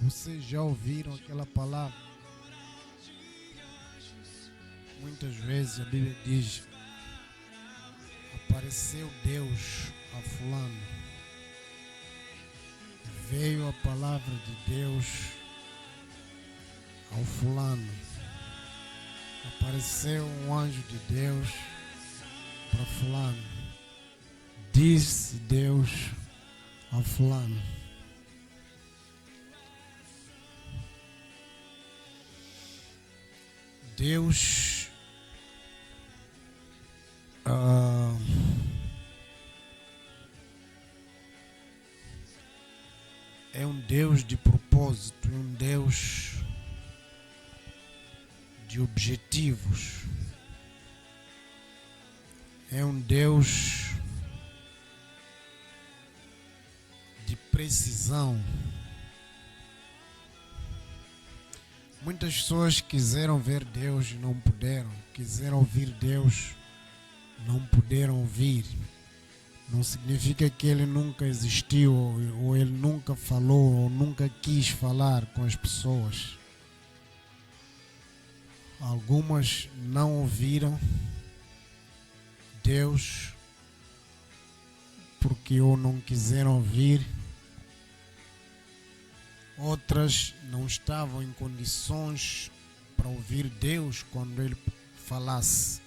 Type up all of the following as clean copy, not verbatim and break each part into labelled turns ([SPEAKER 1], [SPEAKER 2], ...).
[SPEAKER 1] Vocês já ouviram aquela palavra? Muitas vezes a Bíblia diz: apareceu Deus a fulano. Veio a palavra de Deus ao fulano. Apareceu um anjo de Deus para fulano. Disse Deus a fulano. Deus é um Deus de propósito, um Deus de objetivos, é um Deus de precisão. Muitas pessoas quiseram ver Deus e não puderam, quiseram ouvir Deus, não puderam ouvir. Não significa que Ele nunca existiu, ou Ele nunca falou, ou nunca quis falar com as pessoas. Algumas não ouviram Deus porque ou não quiseram ouvir. Outras não estavam em condições para ouvir Deus quando Ele falasse.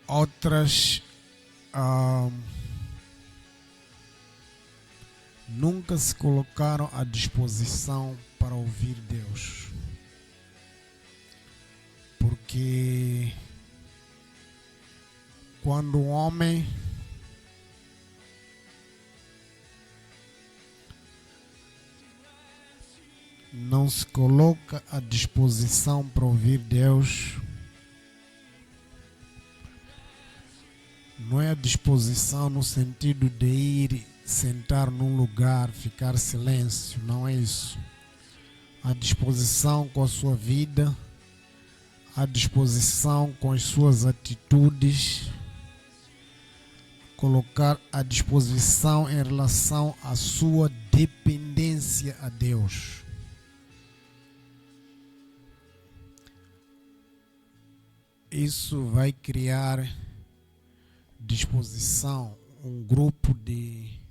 [SPEAKER 1] Outras nunca se colocaram à disposição para ouvir Deus. Porque quando um homem não se coloca à disposição para ouvir Deus, não é a disposição no sentido de ir sentar num lugar, ficar silêncio, não é isso. A disposição com a sua vida, a disposição com as suas atitudes, colocar à disposição em relação à sua dependência a Deus. Isso vai criar disposição, um grupo de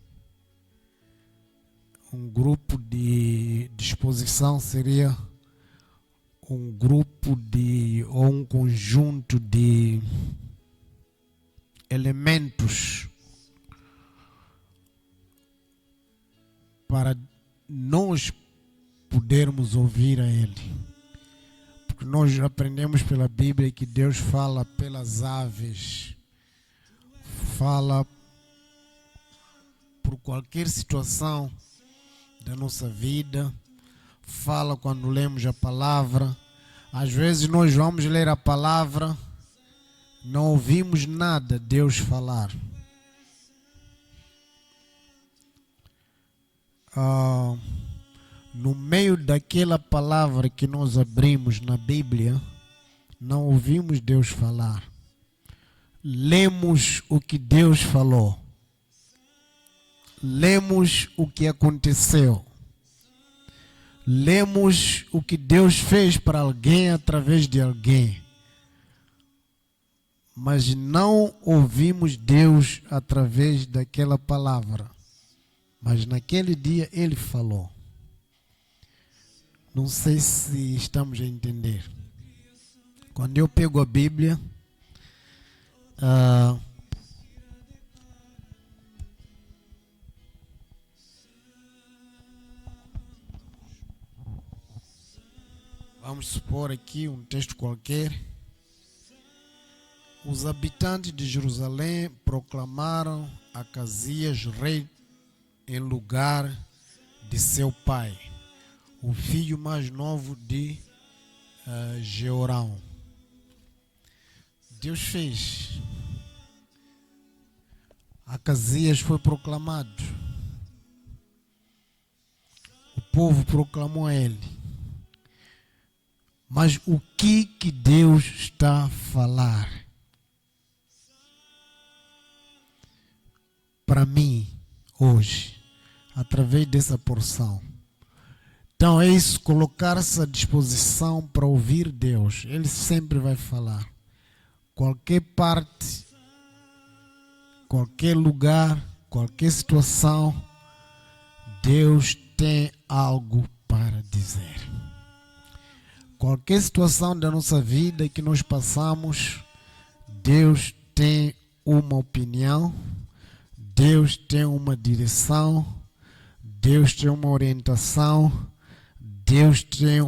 [SPEAKER 1] disposição seria um grupo ou um conjunto de elementos para nós podermos ouvir a Ele. Porque nós aprendemos pela Bíblia que Deus fala pelas aves, fala por qualquer situação da nossa vida, fala quando lemos a palavra. Às vezes nós vamos ler a palavra, não ouvimos nada Deus falar. No meio daquela palavra que nós abrimos na Bíblia, não ouvimos Deus falar. Lemos o que Deus falou. Lemos o que aconteceu. Lemos o que Deus fez para alguém através de alguém. Mas não ouvimos Deus através daquela palavra. Mas naquele dia Ele falou. Não sei se estamos a entender. Quando eu pego a Bíblia, vamos supor aqui um texto qualquer. Os habitantes de Jerusalém proclamaram Acasias rei em lugar de seu pai, o filho mais novo de Jeorão. Deus fez. Acasias foi proclamado. O povo proclamou a ele. Mas o que Deus está a falar para mim hoje, através dessa porção. Então é isso, colocar-se à disposição para ouvir Deus. Ele sempre vai falar. Qualquer parte, qualquer lugar, qualquer situação, Deus tem algo para dizer. Qualquer situação da nossa vida que nós passamos, Deus tem uma opinião, Deus tem uma direção, Deus tem uma orientação, Deus tem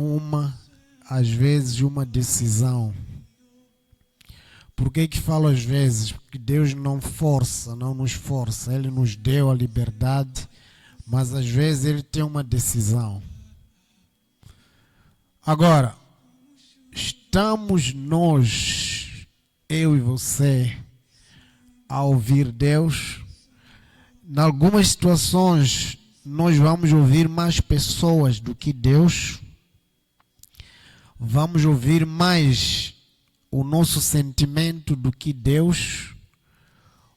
[SPEAKER 1] às vezes, uma decisão. Por que falo às vezes? Porque Deus não nos força. Ele nos deu a liberdade, mas às vezes Ele tem uma decisão. Agora, estamos nós, eu e você, a ouvir Deus? Em algumas situações, nós vamos ouvir mais pessoas do que Deus. Vamos ouvir mais o nosso sentimento do que Deus.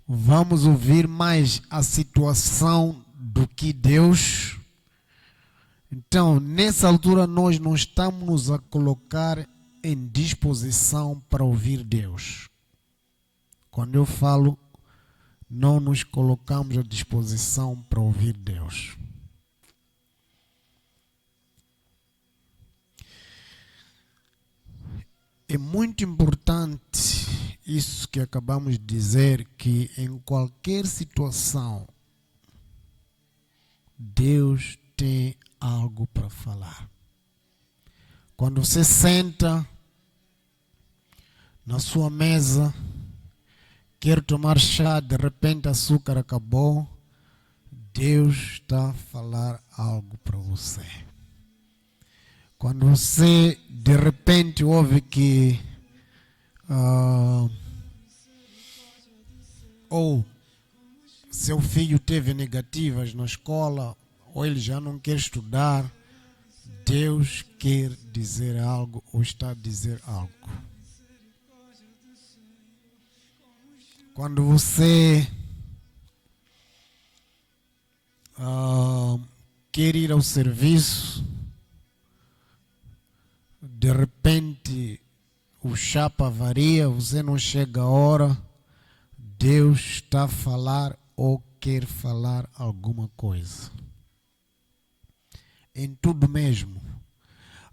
[SPEAKER 1] Vamos ouvir mais a situação do que Deus. Então, nessa altura, nós não estamos nos a colocar em disposição para ouvir Deus. Quando eu falo, não nos colocamos à disposição para ouvir Deus. É muito importante isso que acabamos de dizer, que em qualquer situação, Deus tem algo para falar. Quando você senta na sua mesa, quer tomar chá, de repente o açúcar acabou, Deus está a falar algo para você. Quando você de repente ouve que ou seu filho teve negativas na escola, ou ele já não quer estudar, Deus quer dizer algo ou está a dizer algo. Quando você quer ir ao serviço, de repente o chapa varia, você não chega a hora, Deus está a falar ou quer falar alguma coisa. Em tudo mesmo.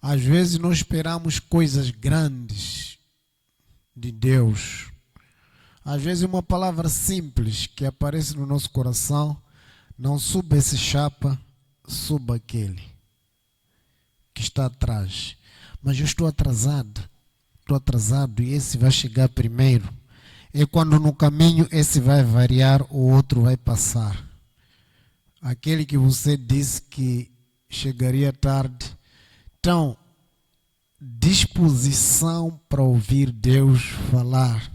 [SPEAKER 1] Às vezes nós esperamos coisas grandes de Deus. Às vezes uma palavra simples que aparece no nosso coração, não suba esse chapa, suba aquele que está atrás. Mas eu estou atrasado e esse vai chegar primeiro. E quando no caminho esse vai variar, o outro vai passar. Aquele que você disse que chegaria tarde. Então, disposição para ouvir Deus falar.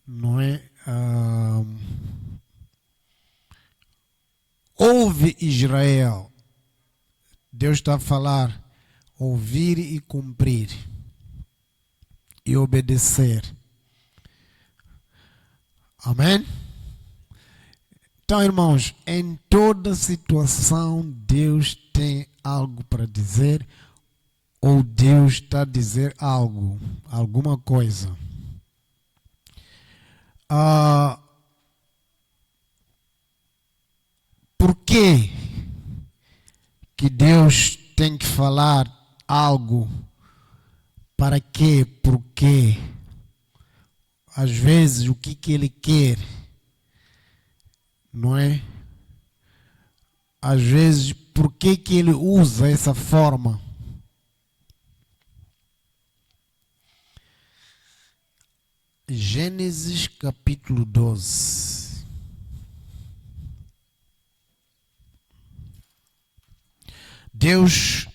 [SPEAKER 1] Não é? Ouve Israel. Deus está a falar, ouvir e cumprir, e obedecer. Amém? Então, irmãos, em toda situação, Deus tem algo para dizer, ou Deus está a dizer algo, alguma coisa. Por quê que Deus tem que falar algo? Para quê? Por quê? Às vezes, o que Ele quer, não é? Às vezes, por que Ele usa essa forma? Gênesis capítulo 12. Deus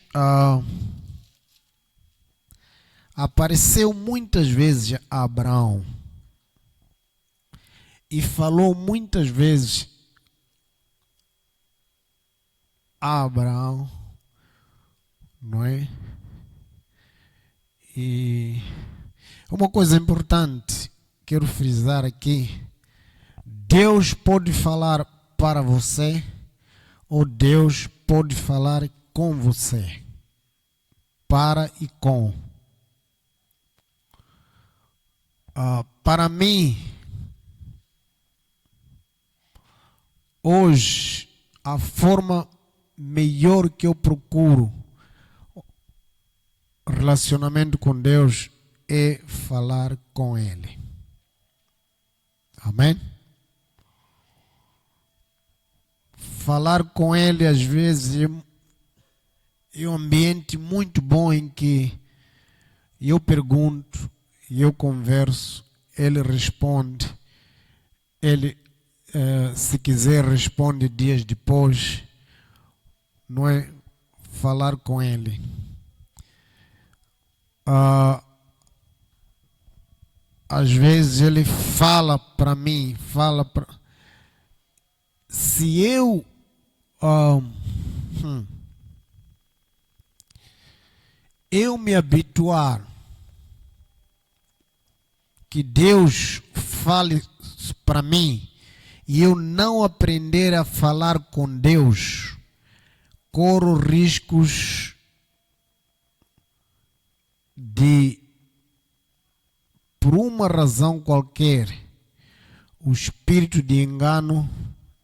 [SPEAKER 1] apareceu muitas vezes a Abraão e falou muitas vezes a Abraão, não é? E uma coisa importante, quero frisar aqui, Deus pode falar para você ou Deus pode falar com você. Para e com. Para mim, hoje, a forma melhor que eu procuro relacionamento com Deus é falar com Ele. Amém? Falar com Ele às vezes é um ambiente muito bom em que eu pergunto, eu converso, Ele responde, Ele, se quiser, responde dias depois. Não é? Falar com Ele. Às vezes Ele fala para mim, se eu me habituar que Deus fale para mim e eu não aprender a falar com Deus, corro riscos de, por uma razão qualquer, o espírito de engano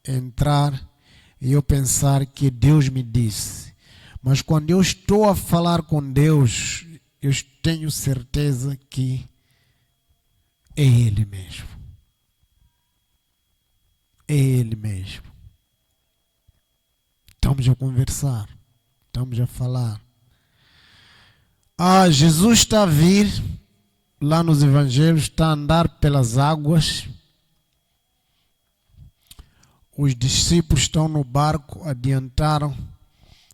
[SPEAKER 1] entrar e eu pensar que Deus me disse. Mas quando eu estou a falar com Deus, eu tenho certeza que é Ele mesmo. É Ele mesmo. Estamos a conversar, estamos a falar. Jesus está a vir lá nos evangelhos, está a andar pelas águas. Os discípulos estão no barco, adiantaram.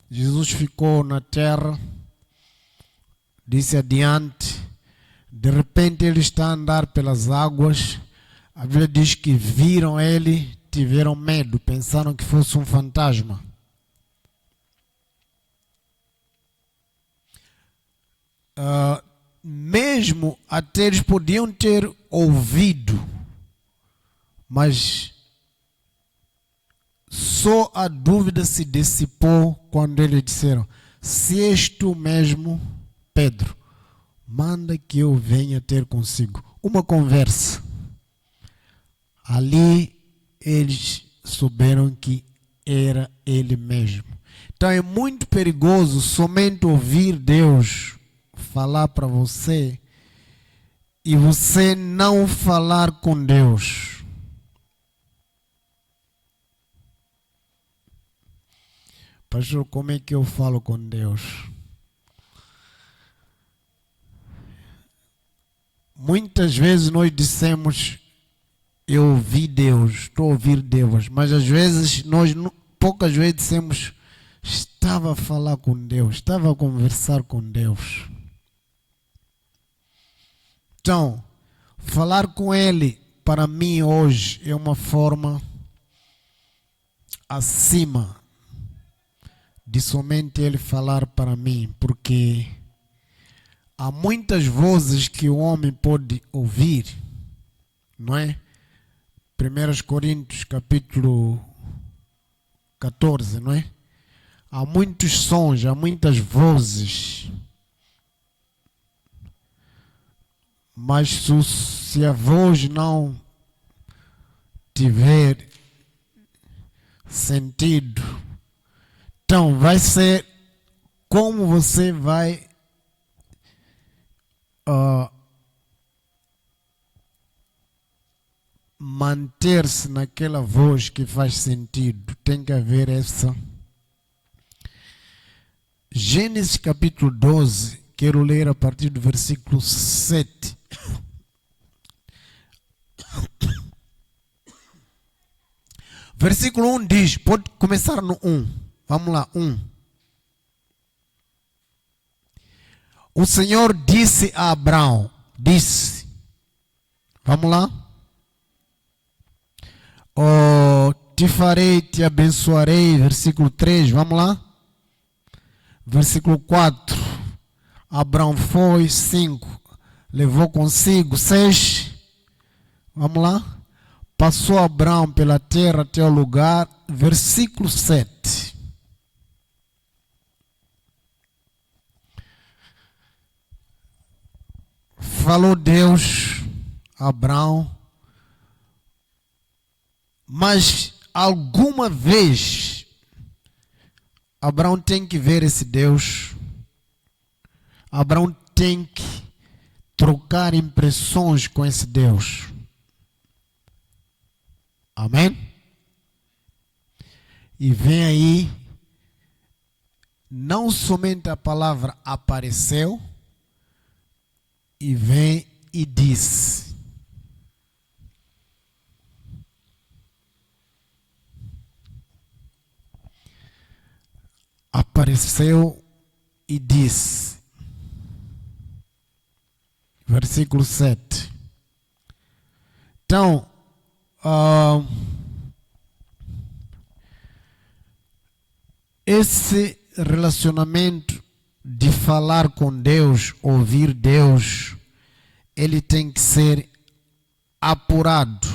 [SPEAKER 1] Jesus ficou na terra, disse adiante. De repente ele está a andar pelas águas. A Bíblia diz que viram ele, tiveram medo, pensaram que fosse um fantasma. Mesmo até eles podiam ter ouvido, mas só a dúvida se dissipou quando eles disseram: se és tu mesmo, Pedro, manda que eu venha ter consigo uma conversa. Ali eles souberam que era Ele mesmo. Então é muito perigoso somente ouvir Deus falar para você e você não falar com Deus. Pastor, como é que eu falo com Deus? Muitas vezes nós dissemos: eu ouvi Deus, estou a ouvir Deus. Mas às vezes, poucas vezes dissemos: estava a falar com Deus, estava a conversar com Deus. Então, falar com Ele, para mim hoje, é uma forma acima de somente Ele falar para mim, porque há muitas vozes que o homem pode ouvir, não é? 1 Coríntios capítulo 14, não é? Há muitos sons, há muitas vozes. Mas se a voz não tiver sentido, então vai ser como você vai manter-se naquela voz que faz sentido. Tem que haver essa. Gênesis capítulo 12, quero ler a partir do versículo 7. Versículo 1 diz, pode começar no 1. Vamos lá, 1. O Senhor disse a Abraão, vamos lá. Te farei, te abençoarei, versículo 3, vamos lá. Versículo 4, Abraão foi, 5, levou consigo, 6, vamos lá. passou Abraão pela terra até o lugar, versículo 7. Falou Deus a Abraão, mas alguma vez Abraão tem que ver esse Deus. Abraão tem que trocar impressões com esse Deus. Amém? E vem aí, não somente a palavra apareceu, e vem e diz. Apareceu e disse. Versículo 7. Então, esse relacionamento de falar com Deus, ouvir Deus, ele tem que ser apurado.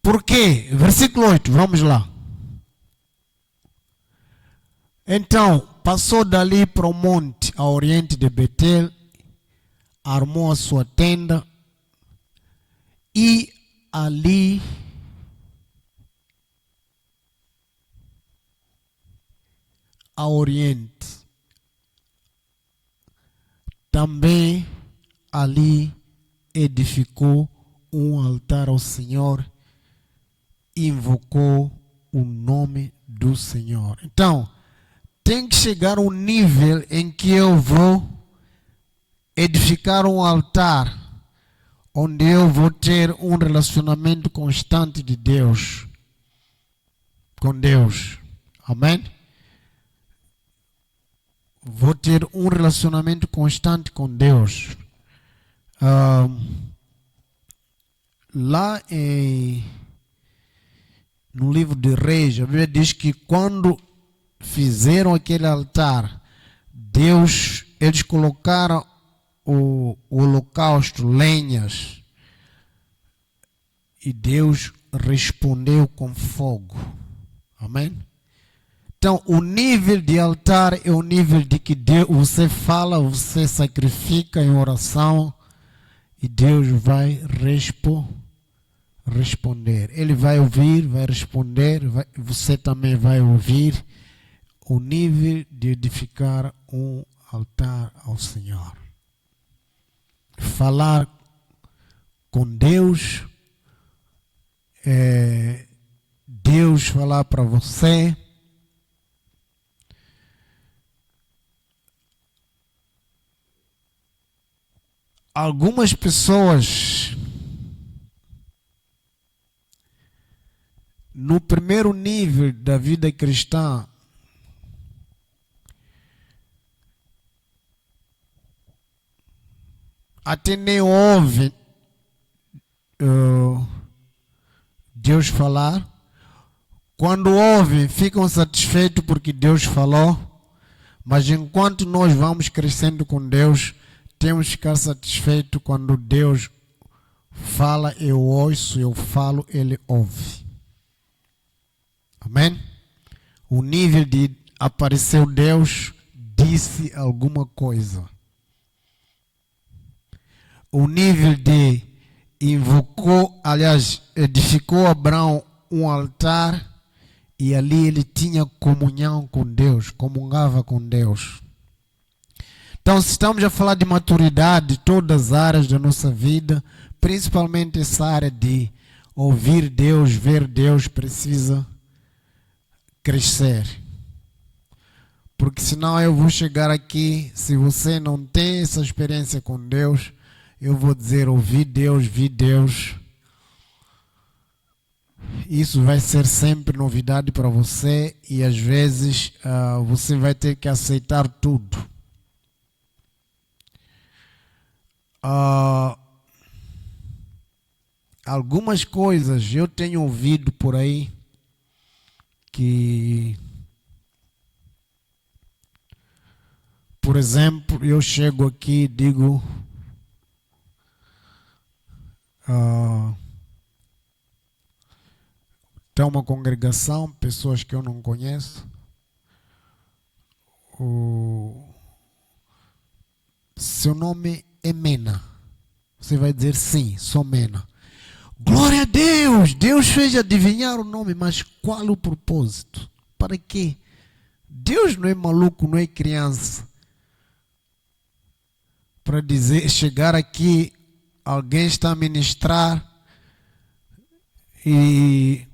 [SPEAKER 1] Por quê? Versículo 8, vamos lá. Então, passou dali para o monte, a oriente de Betel, armou a sua tenda e ali a oriente, também ali edificou um altar ao Senhor, invocou o nome do Senhor. Então, tem que chegar um nível em que eu vou edificar um altar, onde eu vou ter um relacionamento constante de Deus, com Deus. Amém? Vou ter um relacionamento constante com Deus. Lá no livro de Reis, a Bíblia diz que quando fizeram aquele altar, eles colocaram o holocausto, lenhas, e Deus respondeu com fogo. Amém? Então, o nível de altar é o nível de que Deus, você fala, você sacrifica em oração e Deus vai responder. Ele vai ouvir, vai responder, você também vai ouvir. O nível de edificar um altar ao Senhor. Falar com Deus, Deus falar para você. Algumas pessoas, no primeiro nível da vida cristã, até nem ouvem Deus falar. Quando ouvem, ficam satisfeitos porque Deus falou. Mas enquanto nós vamos crescendo com Deus, temos que ficar satisfeitos quando Deus fala, eu ouço, eu falo, Ele ouve. Amém? O nível de apareceu Deus, disse alguma coisa. O nível de invocou, aliás, edificou Abraão um altar e ali ele tinha comunhão com Deus, comungava com Deus. Então, se estamos a falar de maturidade, todas as áreas da nossa vida, principalmente essa área de ouvir Deus, ver Deus, precisa crescer. Porque senão eu vou chegar aqui, se você não tem essa experiência com Deus, eu vou dizer, ouvi Deus, vi Deus. Isso vai ser sempre novidade para você e às vezes você vai ter que aceitar tudo. Algumas coisas eu tenho ouvido por aí que, por exemplo, eu chego aqui e digo, Ah, tem uma congregação, pessoas que eu não conheço. O seu nome é Mena. Você vai dizer sim, sou Mena. Glória a Deus! Deus fez adivinhar o nome, mas qual o propósito? Para quê? Deus não é maluco, não é criança. Para dizer, chegar aqui, alguém está a ministrar e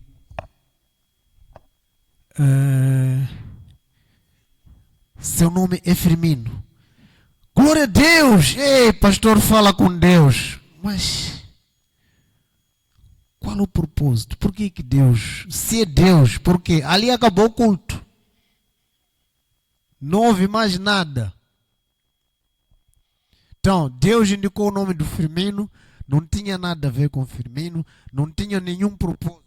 [SPEAKER 1] seu nome é Firmino. Glória a Deus! Ei, pastor, fala com Deus. Mas qual o propósito? Por que Deus? Se é Deus, por quê? Ali acabou o culto. Não houve mais nada. Então, Deus indicou o nome do Firmino, não tinha nada a ver com Firmino, não tinha nenhum propósito.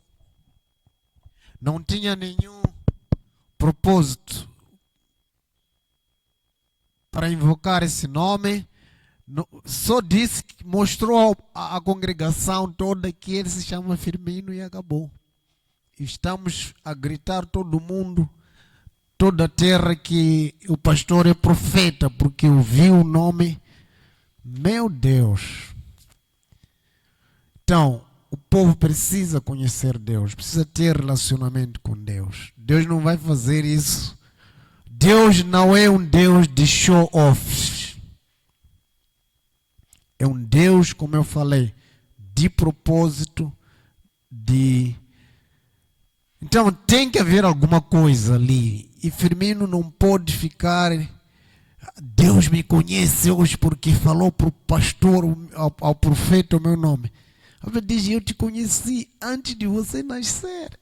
[SPEAKER 1] Não tinha nenhum propósito para invocar esse nome. Só disse, mostrou à congregação toda que ele se chama Firmino e acabou. Estamos a gritar todo mundo, toda a terra, que o pastor é profeta, porque ouviu o nome. Meu Deus. Então, o povo precisa conhecer Deus, precisa ter relacionamento com Deus. Deus não vai fazer isso. Deus não é um Deus de show-off. É um Deus, como eu falei, de propósito, de... Então tem que haver alguma coisa ali. E Firmino não pode ficar... Deus me conhece hoje porque falou para o pastor, ao profeta, o meu nome. Ele diz, eu te conheci antes de você nascer.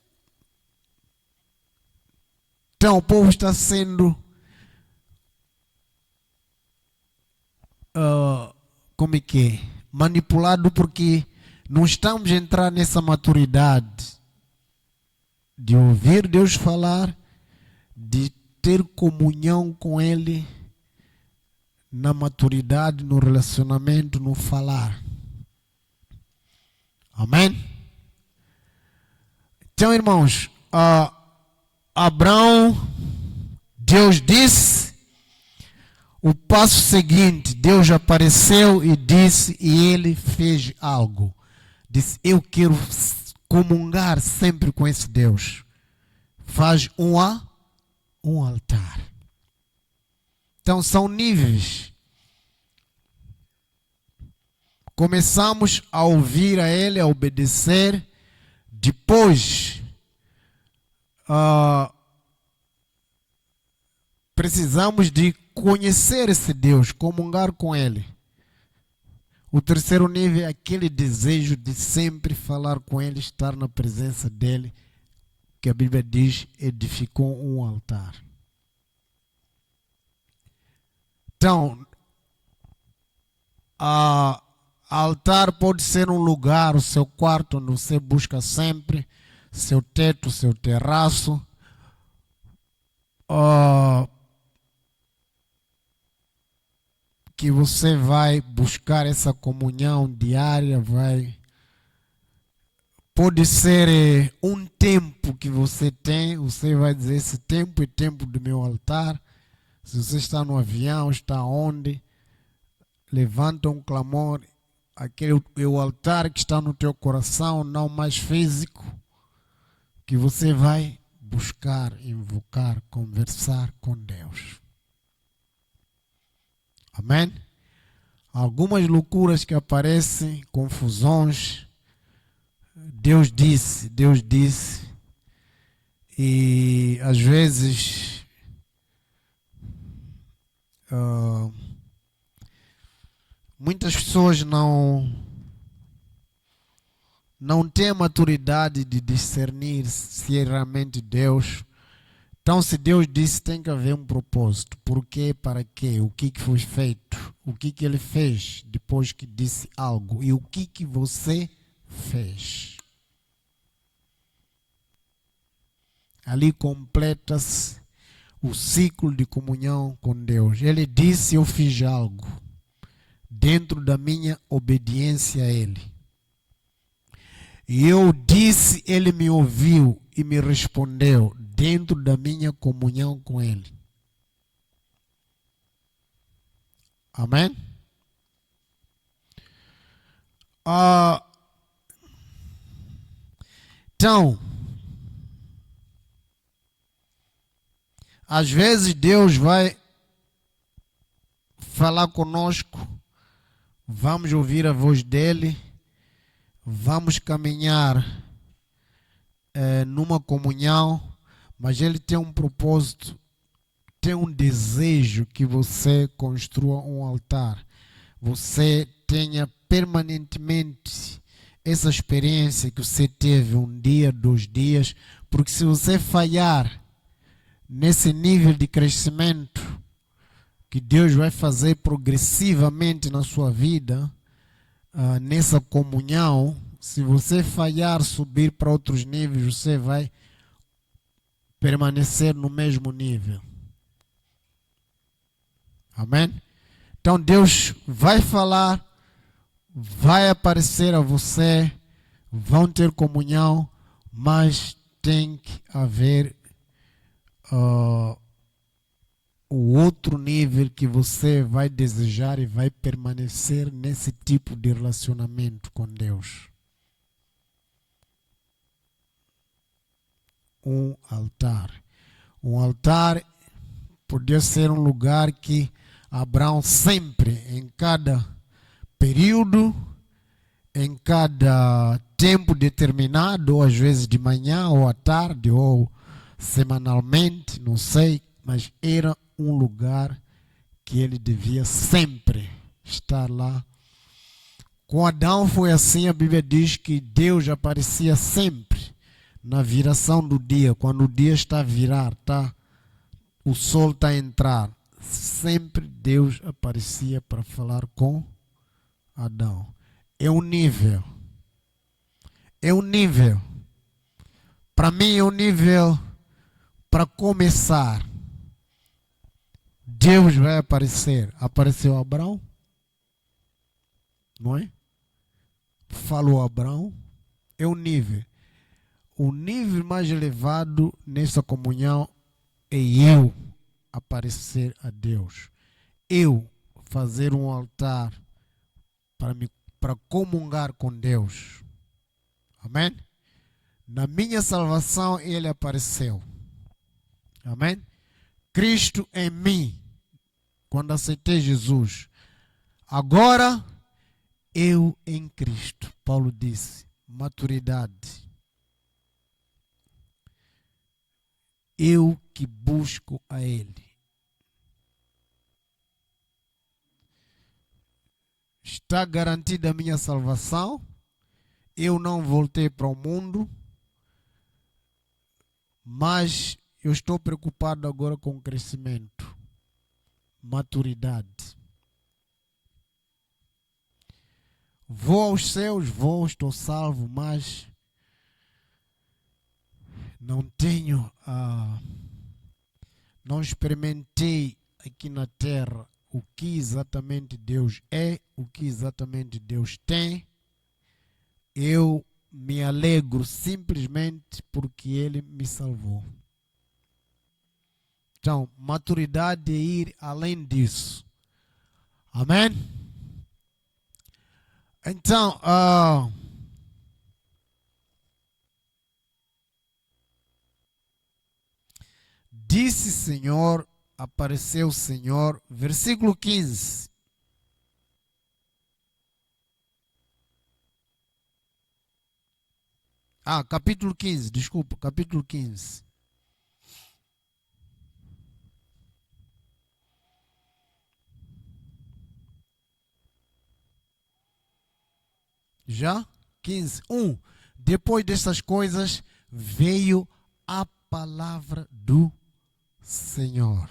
[SPEAKER 1] Então o povo está sendo... como é que é? Manipulado, porque não estamos a entrar nessa maturidade de ouvir Deus falar, de ter comunhão com Ele, na maturidade, no relacionamento, no falar. Amém? Então, irmãos, Abraão, Deus disse, o passo seguinte, Deus apareceu e disse, e ele fez algo. Disse, eu quero comungar sempre com esse Deus. Faz um altar. Então são níveis. Começamos a ouvir a Ele, a obedecer. Depois, precisamos de conhecer esse Deus, comungar com Ele. O terceiro nível é aquele desejo de sempre falar com Ele, estar na presença dEle, que a Bíblia diz, edificou um altar. Então, altar pode ser um lugar, o seu quarto, onde você busca sempre, seu teto, seu terraço. Que você vai buscar essa comunhão diária, pode ser um tempo que você tem, você vai dizer, esse tempo é tempo do meu altar. Se você está no avião, está onde, levanta um clamor, aquele é o altar que está no teu coração, não mais físico, que você vai buscar, invocar, conversar com Deus. Amém? Algumas loucuras que aparecem, confusões, Deus disse, e às vezes muitas pessoas não têm a maturidade de discernir se é realmente Deus. Então, se Deus disse, tem que haver um propósito. Por quê? Para quê? O que foi feito? O que Ele fez depois que disse algo? E o que você fez? Ali completa-se o ciclo de comunhão com Deus. Ele disse, eu fiz algo dentro da minha obediência a Ele. E eu disse, ele me ouviu e me respondeu dentro da minha comunhão com ele. Amém? Então, às vezes Deus vai falar conosco, vamos ouvir a voz dele, vamos caminhar numa comunhão, mas ele tem um propósito, tem um desejo que você construa um altar, você tenha permanentemente essa experiência que você teve um dia, 2 dias, porque se você falhar nesse nível de crescimento que Deus vai fazer progressivamente na sua vida, nessa comunhão, se você falhar, subir para outros níveis, você vai permanecer no mesmo nível. Amém? Então Deus vai falar, vai aparecer a você, vão ter comunhão, mas tem que haver o outro nível que você vai desejar e vai permanecer nesse tipo de relacionamento com Deus. Um altar. Um altar podia ser um lugar que Abraão sempre, em cada período, em cada tempo determinado, ou às vezes de manhã ou à tarde, ou semanalmente, não sei, mas era um lugar que ele devia sempre estar lá. Com Adão foi assim, a Bíblia diz que Deus aparecia sempre na viração do dia, quando o dia está a virar, o sol está a entrar. Sempre Deus aparecia para falar com Adão. É um nível. É um nível. Para mim é um nível para começar. Deus vai aparecer. Apareceu Abraão? Não é? Falou Abraão. É um nível. O nível mais elevado nessa comunhão é eu aparecer a Deus. Eu fazer um altar para comungar com Deus. Amém? Na minha salvação ele apareceu. Amém? Cristo em mim, quando aceitei Jesus. Agora eu em Cristo. Paulo disse, maturidade. Eu que busco a Ele. Está garantida a minha salvação. Eu não voltei para o mundo. Mas eu estou preocupado agora com o crescimento. Maturidade. Vou aos céus, estou salvo, mas não tenho, não experimentei aqui na terra o que exatamente Deus é, o que exatamente Deus tem. Eu me alegro simplesmente porque Ele me salvou. Então, maturidade é ir além disso. Amém? Então, disse Senhor, apareceu o Senhor, versículo 15. Capítulo 15, desculpa, capítulo 15. Já? 15, 1. Depois dessas coisas veio a palavra do Senhor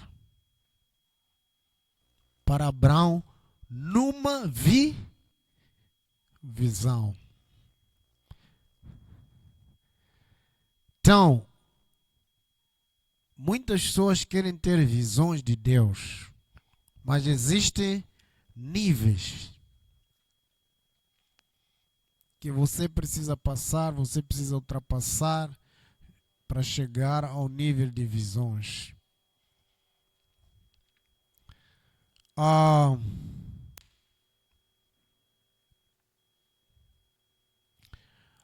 [SPEAKER 1] para Abraão numa visão. Então, muitas pessoas querem ter visões de Deus, mas existem níveis. que você precisa passar, você precisa ultrapassar para chegar ao nível de visões.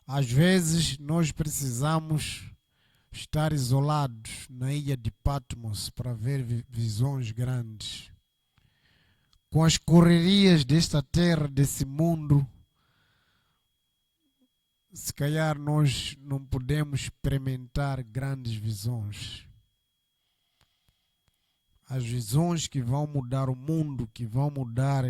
[SPEAKER 1] Às vezes nós precisamos estar isolados na ilha de Patmos para ver visões grandes. Com as correrias desta terra, desse mundo, se calhar nós não podemos experimentar grandes visões. As visões que vão mudar o mundo, que vão mudar...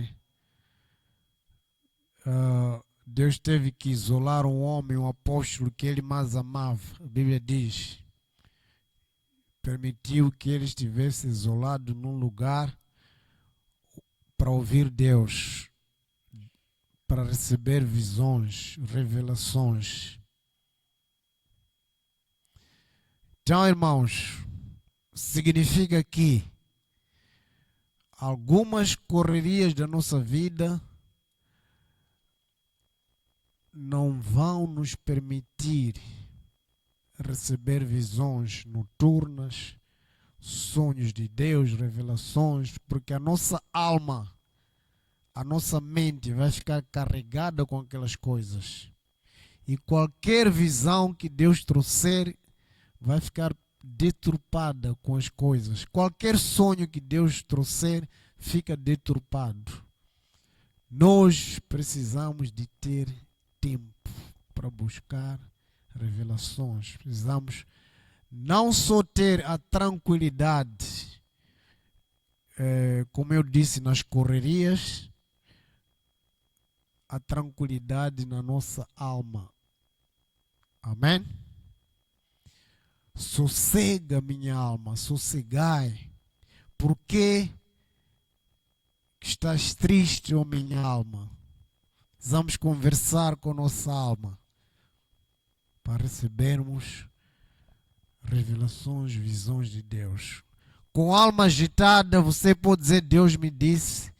[SPEAKER 1] Deus teve que isolar um homem, um apóstolo que ele mais amava. A Bíblia diz, permitiu que ele estivesse isolado num lugar para ouvir Deus, para receber visões, revelações. Então, irmãos, significa que algumas correrias da nossa vida não vão nos permitir receber visões noturnas, sonhos de Deus, revelações, porque a nossa alma, a nossa mente vai ficar carregada com aquelas coisas. E qualquer visão que Deus trouxer vai ficar deturpada com as coisas. Qualquer sonho que Deus trouxer fica deturpado. Nós precisamos de ter tempo para buscar revelações. Precisamos não só ter a tranquilidade, como eu disse, nas correrias, a tranquilidade na nossa alma. Amém? Sossega minha alma, sossegai. Por que estás triste, ó minha alma? Vamos conversar com nossa alma para recebermos revelações, visões de Deus. Com alma agitada, você pode dizer, Deus me disse.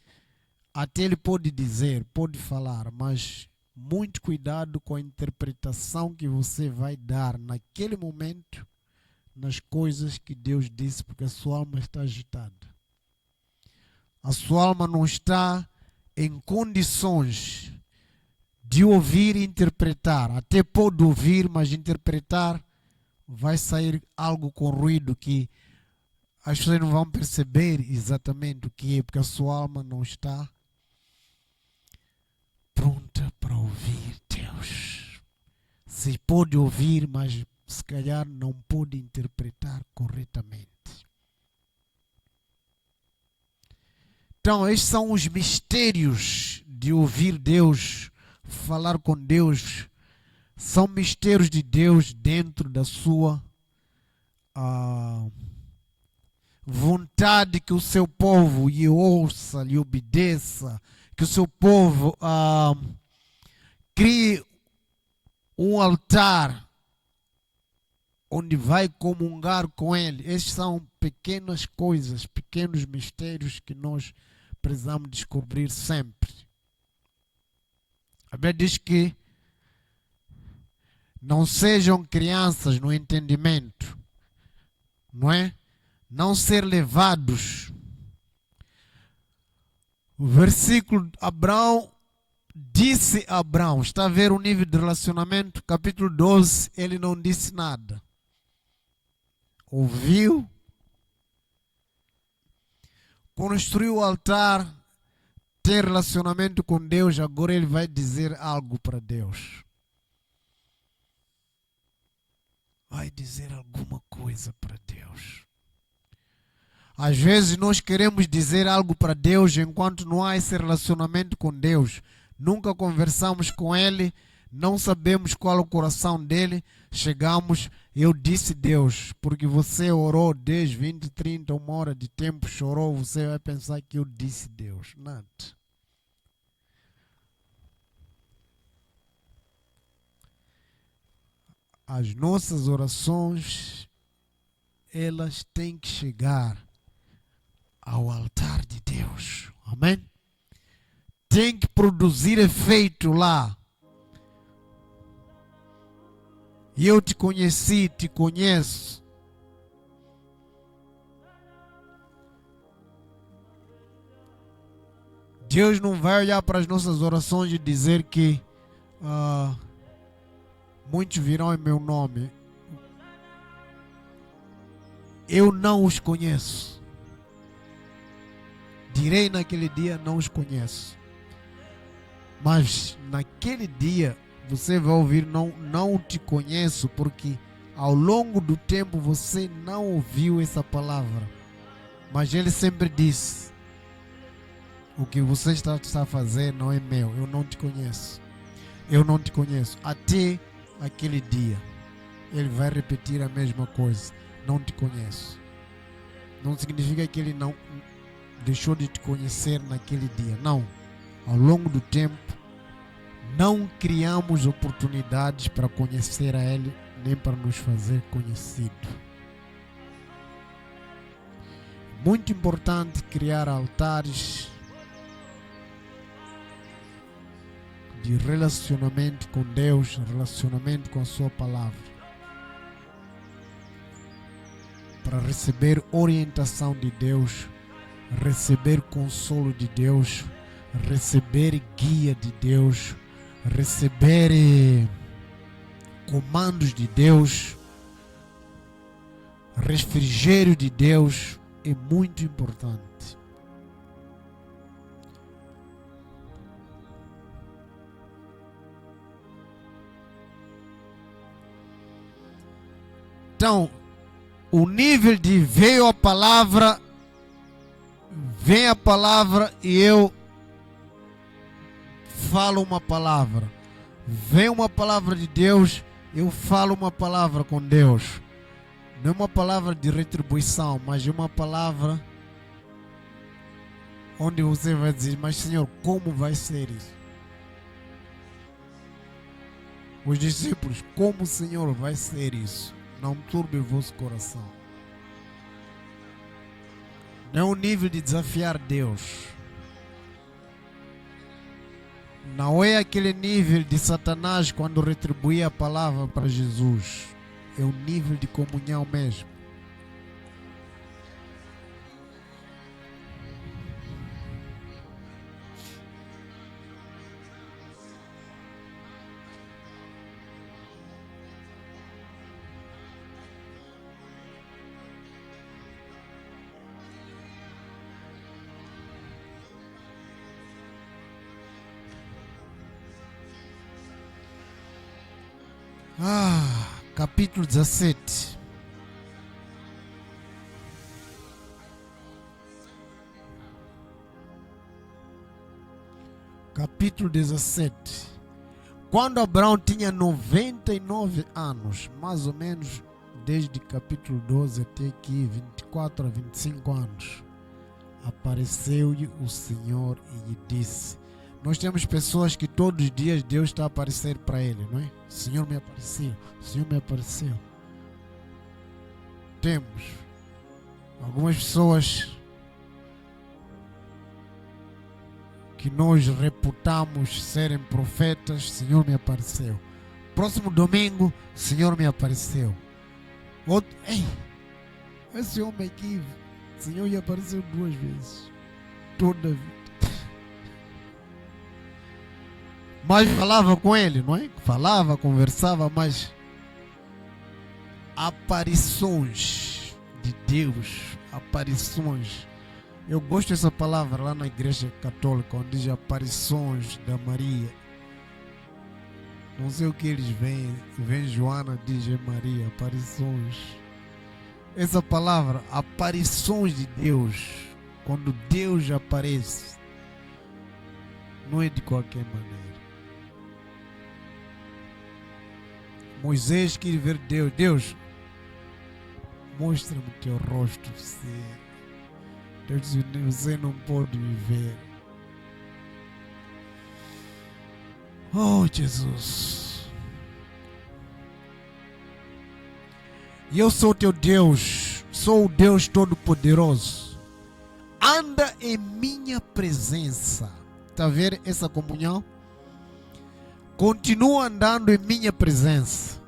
[SPEAKER 1] Até ele pode dizer, pode falar, mas muito cuidado com a interpretação que você vai dar naquele momento nas coisas que Deus disse, porque a sua alma está agitada. A sua alma não está em condições de ouvir e interpretar. Até pode ouvir, mas interpretar vai sair algo com ruído que as pessoas não vão perceber exatamente o que é, porque a sua alma não está pronta para ouvir Deus. Se pode ouvir, mas se calhar não pode interpretar corretamente. Então, estes são os mistérios de ouvir Deus, falar com Deus. São mistérios de Deus dentro da sua vontade, que o seu povo lhe ouça, lhe obedeça, que o seu povo crie um altar onde vai comungar com ele. Estes são pequenas coisas, pequenos mistérios que nós precisamos descobrir sempre. A Bíblia diz que não sejam crianças no entendimento, não é? Não ser levados. O versículo, Abraão disse a Abraão, está a ver o nível de relacionamento? Capítulo 12, ele não disse nada. Ouviu, construiu o altar, tem relacionamento com Deus, agora ele vai dizer algo para Deus. Vai dizer alguma coisa para Deus. Às vezes nós queremos dizer algo para Deus enquanto não há esse relacionamento com Deus. Nunca conversamos com Ele, não sabemos qual é o coração dele. Chegamos, eu disse Deus, porque você orou 10, 20, 30, uma hora de tempo, chorou, você vai pensar que eu disse Deus. Nada. As nossas orações, elas têm que chegar ao altar de Deus. Amém? Tem que produzir efeito lá. E eu te conheci, te conheço. Deus não vai olhar para as nossas orações e dizer que muitos virão em meu nome. Eu não os conheço. Direi naquele dia, não os conheço. Mas naquele dia você vai ouvir, não te conheço, porque ao longo do tempo você não ouviu essa palavra. Mas ele sempre disse: o que você está a fazer não é meu, eu não te conheço. Eu não te conheço. Até aquele dia ele vai repetir a mesma coisa: não te conheço. Não significa que ele não deixou de te conhecer naquele dia. Não. Ao longo do tempo não criamos oportunidades para conhecer a Ele, nem para nos fazer conhecido. Muito importante criar altares de relacionamento com Deus, relacionamento com a Sua Palavra, para receber orientação de Deus, receber consolo de Deus, receber guia de Deus, receber comandos de Deus, refrigério de Deus. É muito importante. Então, o nível de veio a palavra, vem a palavra e eu falo uma palavra. Vem uma palavra de Deus, eu falo uma palavra com Deus. Não é uma palavra de retribuição, mas é uma palavra onde você vai dizer: mas Senhor, como vai ser isso? Os discípulos: como, Senhor, vai ser isso? Não turbe o vosso coração. Não é um nível de desafiar Deus. Não é aquele nível de Satanás quando retribuía a palavra para Jesus. É um nível de comunhão mesmo. Capítulo 17. Capítulo 17. Quando Abraão tinha 99 anos, mais ou menos desde capítulo 12 até aqui, 24 a 25 anos, apareceu-lhe o Senhor e lhe disse. Nós temos pessoas que todos os dias Deus está a aparecer para ele, não é? O Senhor me apareceu, o Senhor me apareceu. Temos algumas pessoas que nós reputamos serem profetas. O Senhor me apareceu. Próximo domingo, o Senhor me apareceu. Outro, esse homem aqui, o Senhor lhe apareceu 2 vezes. Toda a vida. Mas falava com ele, não é? Falava, conversava, mas aparições de Deus, aparições. Eu gosto dessa palavra lá na igreja católica, onde diz aparições da Maria. Não sei o que eles veem. Vem Joana, diz Maria, aparições. Essa palavra, aparições de Deus, quando Deus aparece, não é de qualquer maneira. Moisés queria ver Deus. Deus, mostra-me o teu rosto. Deus disse: você não pode me ver. Oh, Jesus. E eu sou teu Deus. Sou o Deus Todo-Poderoso. Anda em minha presença. Está a ver essa comunhão? Continua andando em minha presença.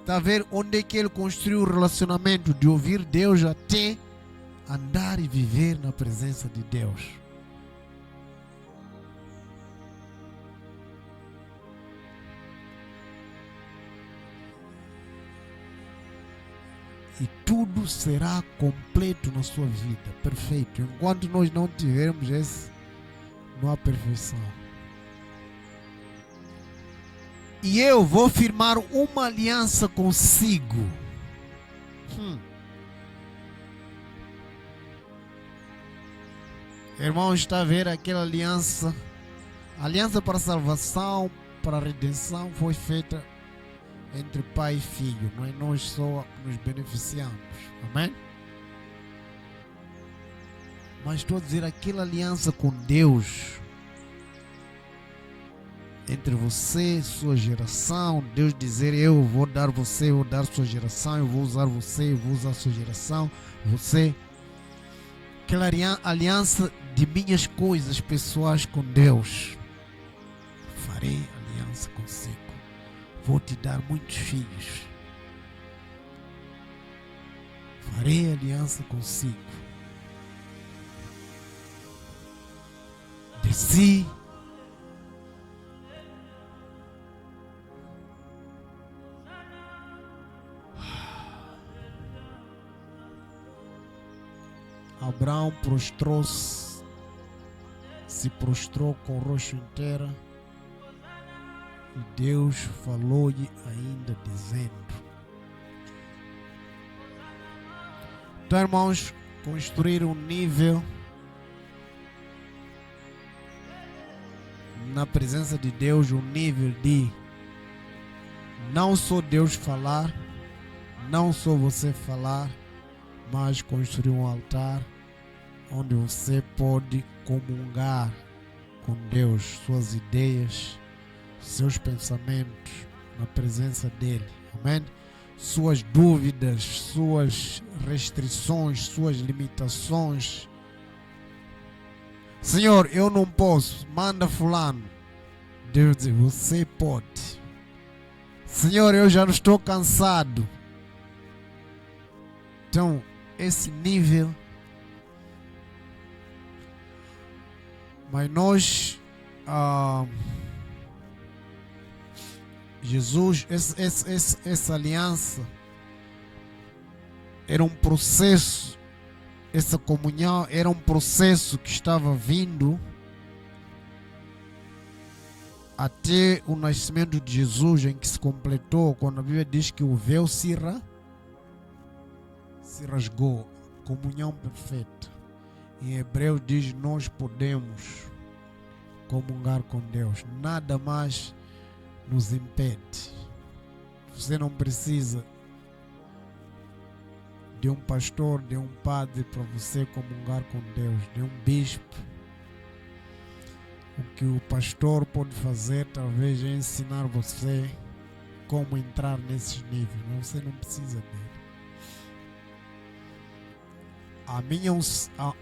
[SPEAKER 1] Está a ver onde é que ele construiu o relacionamento de ouvir Deus até andar e viver na presença de Deus. E tudo será completo na sua vida, perfeito. Enquanto nós não tivermos esse, não há perfeição. E eu vou firmar uma aliança consigo. Irmãos, está a ver aquela aliança? A aliança para a salvação, para a redenção foi feita entre pai e filho. Não é nós só nos beneficiamos. Amém? Mas estou a dizer aquela aliança com Deus. Entre você e sua geração, Deus dizer, eu vou dar você, eu vou dar sua geração, eu vou usar você, eu vou usar sua geração, você. Aquela aliança de minhas coisas pessoais com Deus. Farei aliança consigo. Vou te dar muitos filhos. Farei aliança consigo. Desci. Abraão prostrou-se, se prostrou com o rosto inteiro, e Deus falou-lhe ainda dizendo. Então, irmãos, construir um nível na presença de Deus, um nível de não só Deus falar, não só você falar, mas construir um altar onde você pode comungar com Deus, suas ideias, seus pensamentos na presença dele. Amém? Suas dúvidas, suas restrições, suas limitações. Senhor, eu não posso, manda fulano. Deus diz, você pode. Senhor, eu já não estou cansado. Então, esse nível, mas nós, Jesus, essa aliança era um processo, essa comunhão era um processo que estava vindo até o nascimento de Jesus, em que se completou, quando a Bíblia diz que o véu se rasgou, comunhão perfeita. Em Hebreus diz, nós podemos comungar com Deus, nada mais nos impede. Você não precisa de um pastor, de um padre para você comungar com Deus, de um bispo. O que o pastor pode fazer talvez é ensinar você como entrar nesses níveis, mas você não precisa dele.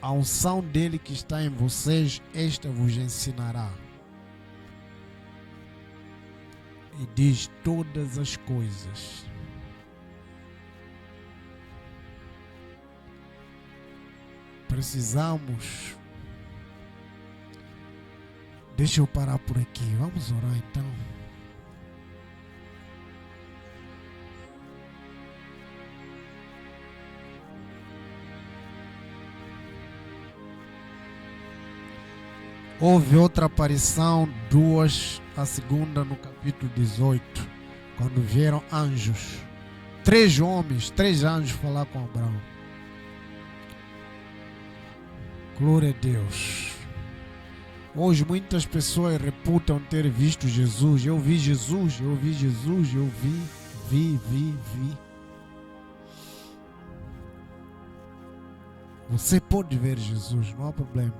[SPEAKER 1] A unção dele que está em vocês, esta vos ensinará. E diz todas as coisas. Precisamos. Deixa eu parar por aqui. Vamos orar então. Houve outra aparição, a segunda no capítulo 18, quando vieram anjos. 3 homens, 3 anjos falar com Abraão. Glória a Deus. Hoje muitas pessoas reputam ter visto Jesus. Eu vi Jesus, eu vi Jesus, eu vi. Você pode ver Jesus, não há problema.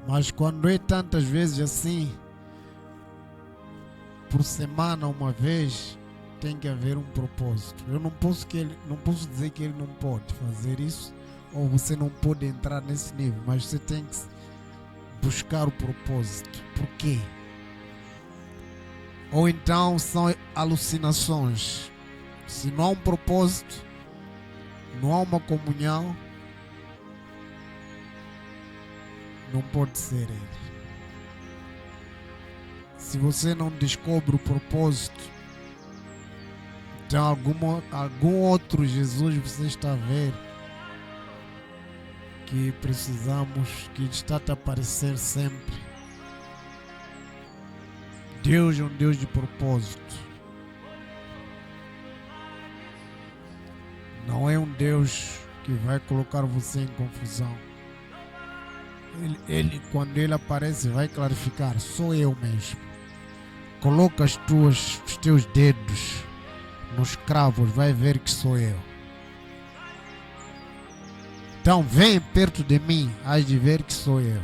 [SPEAKER 1] Mas quando é tantas vezes assim, por semana, uma vez, tem que haver um propósito. Eu não posso dizer que ele não pode fazer isso, ou você não pode entrar nesse nível, mas você tem que buscar o propósito. Por quê? Ou então são alucinações. Se não há um propósito, não há uma comunhão, não pode ser Ele. Se você não descobre o propósito, então algum outro Jesus você está a ver que precisamos, que está a aparecer sempre. Deus é um Deus de propósito. Não é um Deus que vai colocar você em confusão. Quando Ele aparece, vai clarificar: sou eu mesmo. Coloca os teus dedos nos cravos, vai ver que sou eu. Então vem perto de mim, hás de ver que sou eu.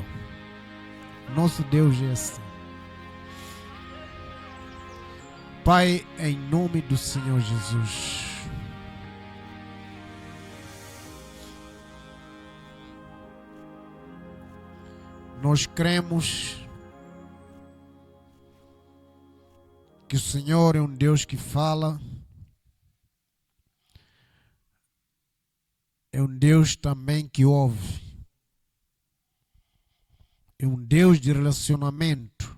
[SPEAKER 1] Nosso Deus é assim. Pai, em nome do Senhor Jesus, nós cremos que o Senhor é um Deus que fala, é um Deus também que ouve, é um Deus de relacionamento.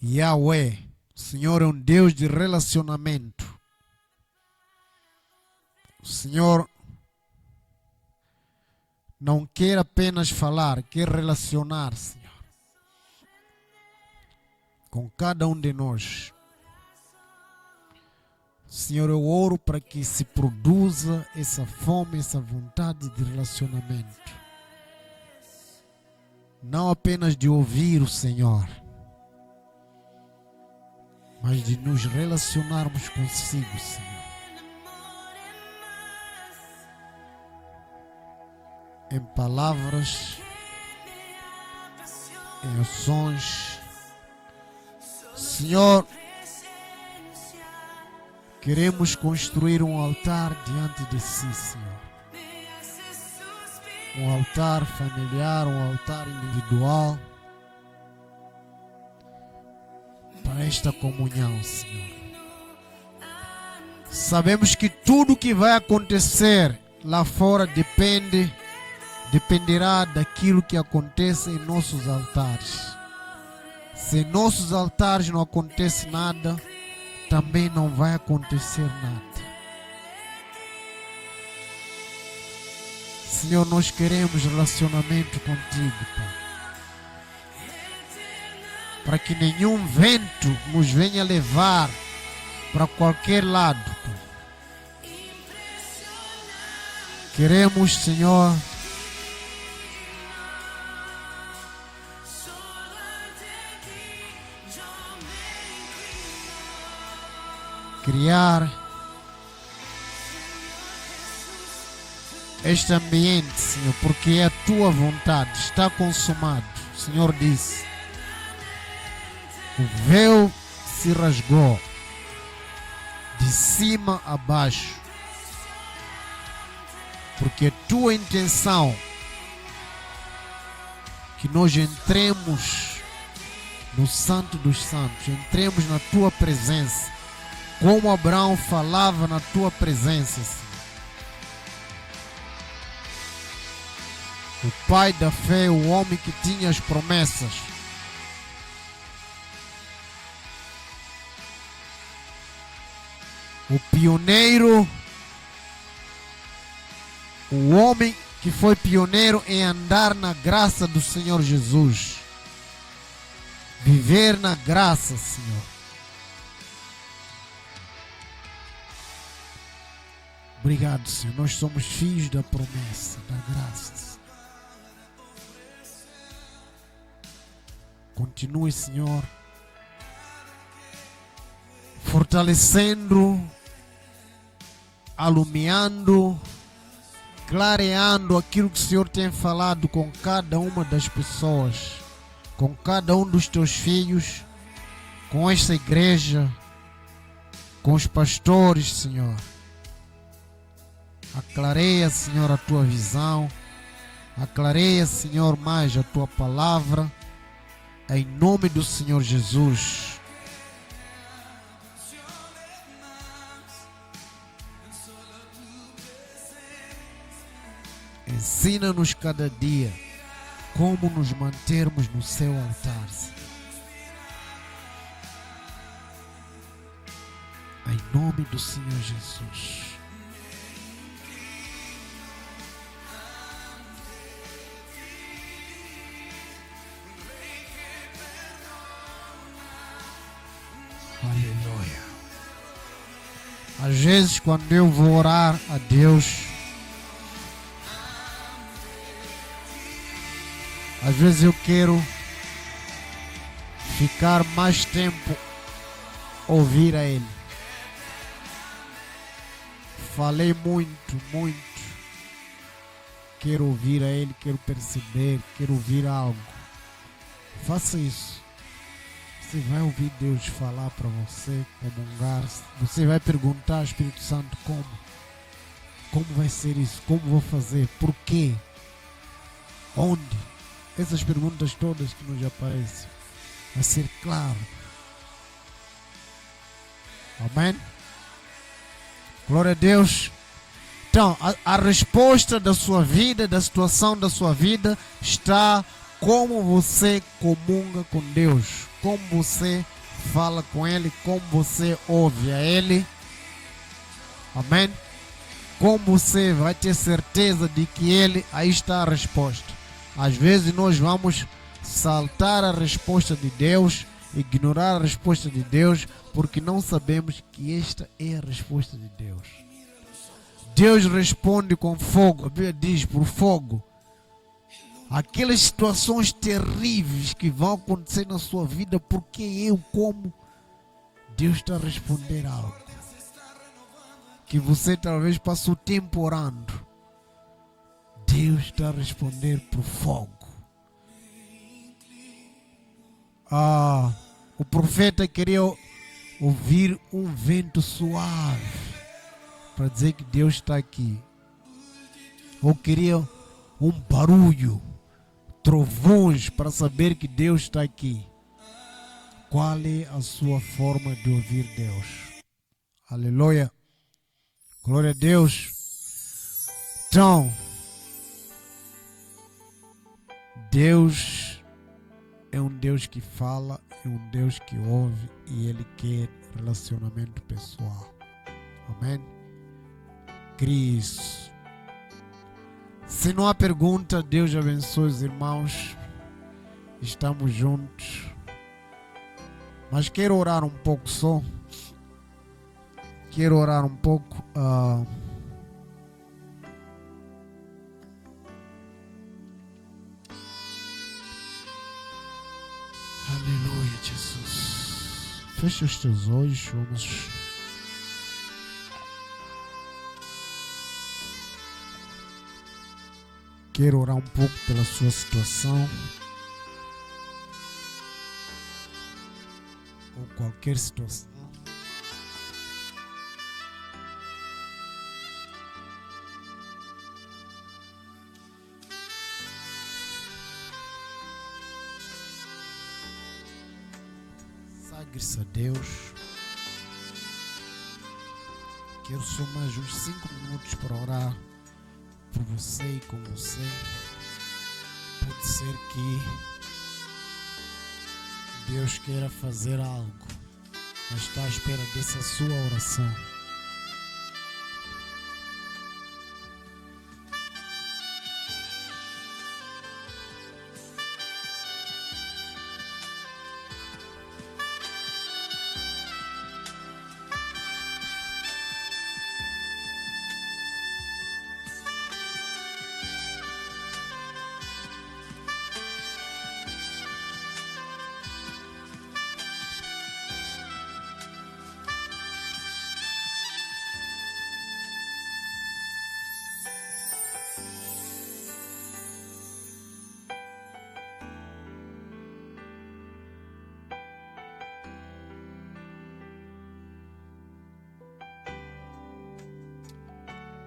[SPEAKER 1] Yahweh, o Senhor é um Deus de relacionamento. O Senhor não quer apenas falar, quer relacionar, Senhor, com cada um de nós. Senhor, eu oro para que se produza essa fome, essa vontade de relacionamento. Não apenas de ouvir o Senhor, mas de nos relacionarmos consigo, Senhor. Em palavras, em ações. Senhor, queremos construir um altar diante de Si, Senhor. Um altar familiar, um altar individual, para esta comunhão, Senhor. Sabemos que tudo que vai acontecer lá fora dependerá daquilo que acontece em nossos altares. Se em nossos altares não acontece nada, também não vai acontecer nada. Senhor, nós queremos relacionamento contigo, Pai, para que nenhum vento nos venha levar para qualquer lado, Pai. Queremos, Senhor, criar este ambiente, Senhor, porque é a Tua vontade, está consumado. O Senhor disse: o véu se rasgou de cima a baixo, porque a Tua intenção que nós entremos no Santo dos Santos, entremos na Tua presença, como Abraão falava na Tua presença, Senhor. O pai da fé, o homem que tinha as promessas. O pioneiro, o homem que foi pioneiro em andar na graça do Senhor Jesus. Viver na graça, Senhor. Obrigado, Senhor. Nós somos filhos da promessa, da graça. Continue, Senhor, fortalecendo, alumiando, clareando aquilo que o Senhor tem falado com cada uma das pessoas, com cada um dos Teus filhos, com esta igreja, com os pastores, Senhor. Aclareia, Senhor, a Tua visão, aclareia, Senhor, mais a Tua palavra, em nome do Senhor Jesus. Ensina-nos cada dia como nos mantermos no seu altar, Senhor. Em nome do Senhor Jesus. Aleluia. Às vezes, quando eu vou orar a Deus, às vezes eu quero ficar mais tempo ouvir a Ele. Falei muito. Quero ouvir a Ele, quero perceber, quero ouvir algo. Faça isso. Você vai ouvir Deus falar para você, comungar. Você vai perguntar ao Espírito Santo como. Como vai ser isso? Como vou fazer? Por quê? Onde? Essas perguntas todas que nos aparecem. Vai ser claro. Amém? Glória a Deus. Então, a resposta da sua vida, da situação da sua vida, está como você comunga com Deus, como você fala com Ele, como você ouve a Ele. Amém? Como você vai ter certeza de que Ele, aí está a resposta. Às vezes nós vamos saltar a resposta de Deus, ignorar a resposta de Deus, porque não sabemos que esta é a resposta de Deus. Deus responde com fogo. A Bíblia diz por fogo. Aquelas situações terríveis que vão acontecer na sua vida, porque eu como Deus está a responder algo que você talvez passou o tempo orando. Deus está a responder por fogo. O profeta queria ouvir um vento suave para dizer que Deus está aqui. Ou queria um barulho, trovões para saber que Deus está aqui. Qual é a sua forma de ouvir Deus? Aleluia. Glória a Deus. Então, Deus é um Deus que fala, é um Deus que ouve e Ele quer relacionamento pessoal. Amém? Crie isso. Se não há pergunta, Deus abençoe os irmãos. Estamos juntos. Mas quero orar um pouco só. Quero orar um pouco. Aleluia, Jesus. Feche os teus olhos. Vamos. Quero orar um pouco pela sua situação. Ou qualquer situação. Sagre-se a Deus. Quero só mais uns 5 minutos para orar por você e com você. Pode ser que Deus queira fazer algo, mas está à espera dessa sua oração.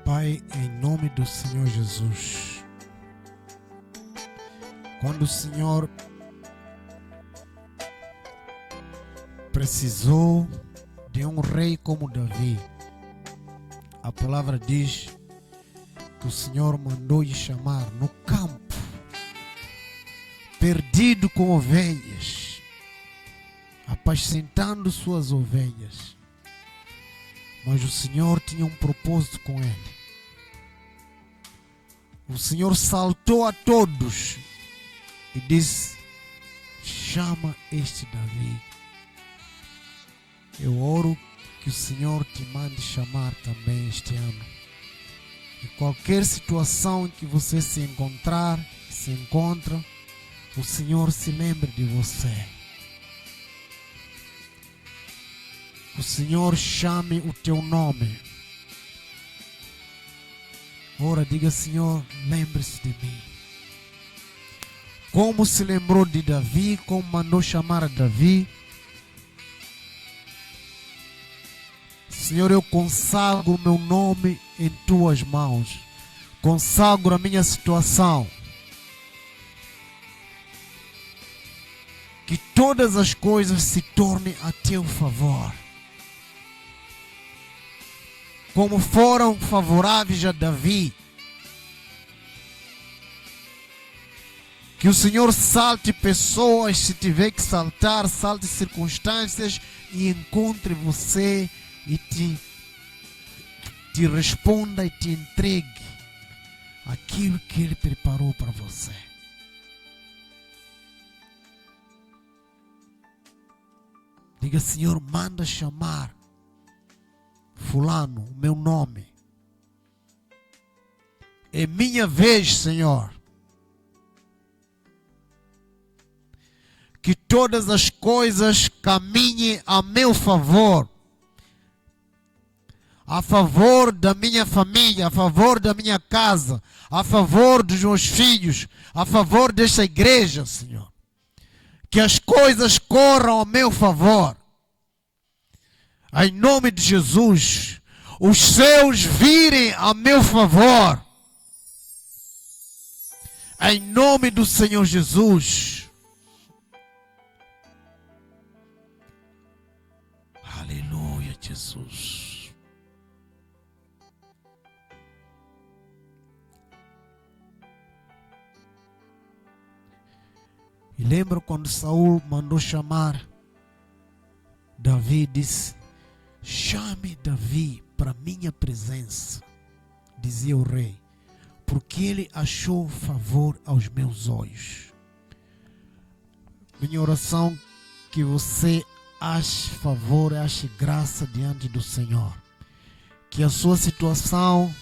[SPEAKER 1] Pai, em nome do Senhor Jesus, quando o Senhor precisou de um rei como Davi, a palavra diz que o Senhor mandou lhe chamar no campo, perdido com ovelhas, apacentando suas ovelhas. Mas o Senhor tinha um propósito com ele. O Senhor saltou a todos e disse: chama este Davi. Eu oro que o Senhor te mande chamar também este ano. Em qualquer situação em que você se encontra, o Senhor se lembre de você. O Senhor chame o teu nome. Ora, diga: Senhor, lembre-se de mim. Como se lembrou de Davi, como mandou chamar a Davi. Senhor, eu consagro o meu nome em tuas mãos. Consagro a minha situação. Que todas as coisas se tornem a teu favor. Como foram favoráveis a Davi. Que o Senhor salte pessoas, se tiver que saltar, salte circunstâncias e encontre você e te responda e te entregue aquilo que Ele preparou para você. Diga: Senhor, manda chamar fulano, o meu nome. É minha vez, Senhor. Que todas as coisas caminhem a meu favor. A favor da minha família, a favor da minha casa, a favor dos meus filhos, a favor desta igreja, Senhor. Que as coisas corram a meu favor. Em nome de Jesus, os céus virem a meu favor. Em nome do Senhor Jesus. Aleluia, Jesus. E lembra quando Saul mandou chamar Davi, disse: chame Davi para minha presença, dizia o rei, porque ele achou favor aos meus olhos. Minha oração, que você ache favor, ache graça diante do Senhor. Que a sua situação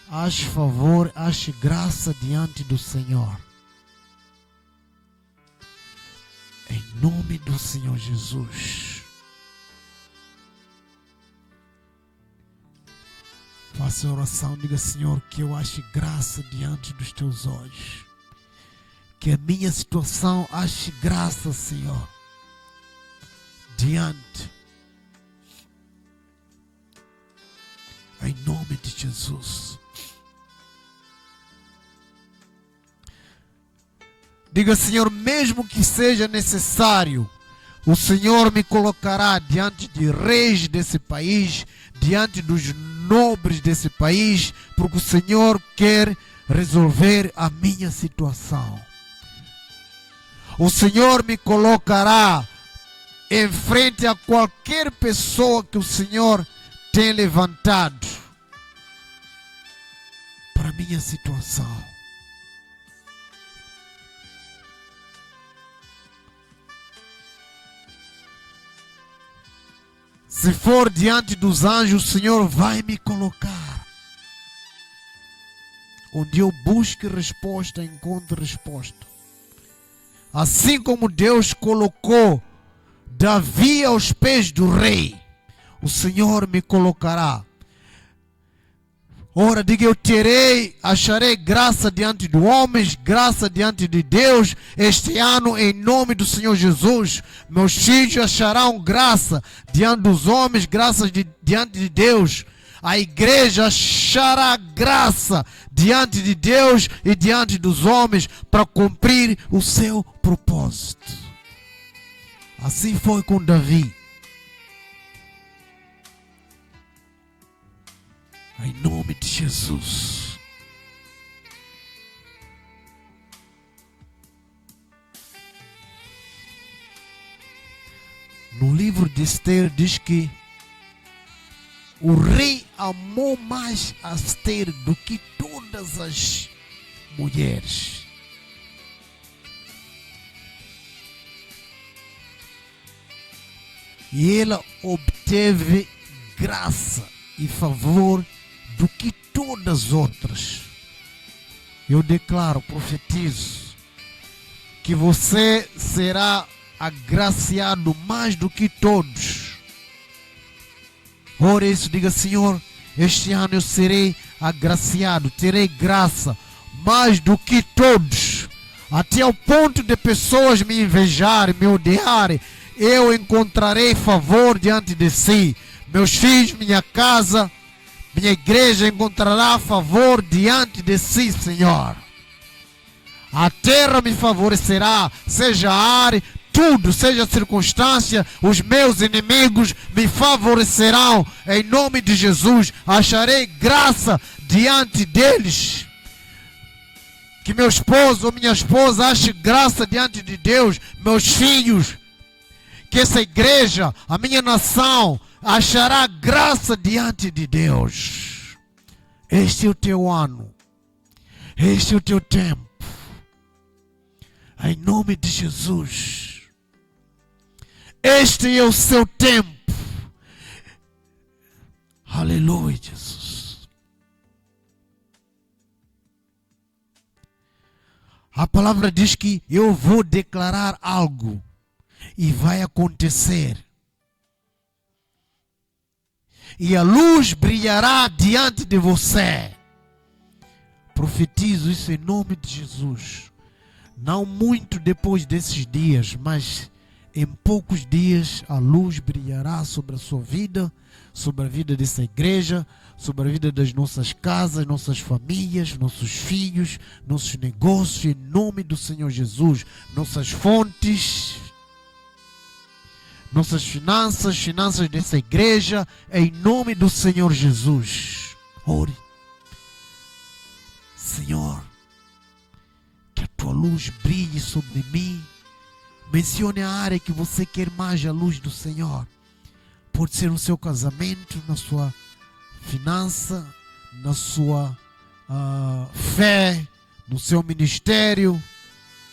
[SPEAKER 1] ache favor, ache graça diante do Senhor. Em nome do Senhor Jesus. Faça a oração, diga: Senhor, que eu ache graça diante dos teus olhos. Que a minha situação ache graça, Senhor, diante. Em nome de Jesus. Diga: Senhor, mesmo que seja necessário, o Senhor me colocará diante de reis desse país, diante dos nobres desse país, porque o Senhor quer resolver a minha situação. O Senhor me colocará em frente a qualquer pessoa que o Senhor tem levantado para a minha situação. Se for diante dos anjos, o Senhor vai me colocar. Onde eu busque resposta, encontro resposta. Assim como Deus colocou Davi aos pés do rei, o Senhor me colocará. Ora, diga: eu acharei graça diante de homens, graça diante de Deus, este ano, em nome do Senhor Jesus. Meus filhos acharão graça diante dos homens, graça diante de Deus. A igreja achará graça diante de Deus e diante dos homens para cumprir o seu propósito. Assim foi com Davi. Em nome de Jesus. No livro de Esther diz que o rei amou mais a Esther do que todas as mulheres. E ela obteve graça e favor do que todas as outras. Eu declaro, profetizo, que você será agraciado mais do que todos. Ora isso, diga: Senhor, este ano eu serei agraciado, terei graça mais do que todos, até ao ponto de pessoas me invejarem, me odiarem. Eu encontrarei favor diante de si. Meus filhos, minha casa, minha igreja encontrará favor diante de si, Senhor. A terra me favorecerá, seja a ar, tudo, seja a circunstância. Os meus inimigos me favorecerão, em nome de Jesus. Acharei graça diante deles. Que meu esposo ou minha esposa ache graça diante de Deus. Meus filhos, que essa igreja, a minha nação, achará graça diante de Deus. Este é o teu ano. Este é o teu tempo. Em nome de Jesus. Este é o seu tempo. Aleluia, Jesus. A palavra diz que eu vou declarar algo e vai acontecer. E a luz brilhará diante de você. Profetizo isso em nome de Jesus. Não muito depois desses dias, mas em poucos dias a luz brilhará sobre a sua vida, sobre a vida dessa igreja, sobre a vida das nossas casas, nossas famílias, nossos filhos, nossos negócios, em nome do Senhor Jesus. Nossas fontes, nossas finanças, finanças dessa igreja, em nome do Senhor Jesus. Ore. Senhor, que a tua luz brilhe sobre mim. Mencione a área que você quer mais a luz do Senhor. Pode ser no seu casamento, na sua finança, na sua fé, no seu ministério.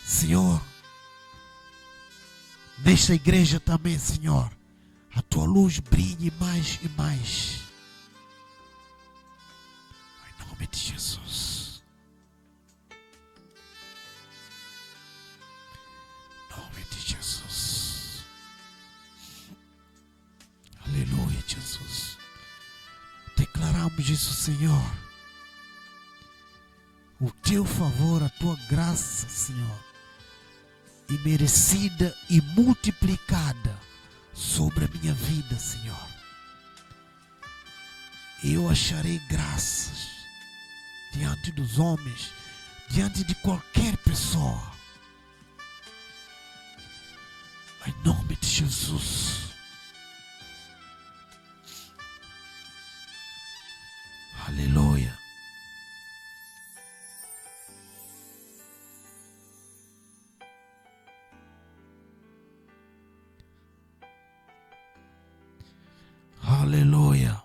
[SPEAKER 1] Senhor, nesta igreja também, Senhor, a tua luz brilhe mais e mais. Em nome de Jesus. Em nome de Jesus. Aleluia, Jesus. Declaramos isso, Senhor. O teu favor, a tua graça, Senhor, imerecida e multiplicada sobre a minha vida, Senhor. Eu acharei graças diante dos homens, diante de qualquer pessoa. Em nome de Jesus. Aleluia. Aleluia.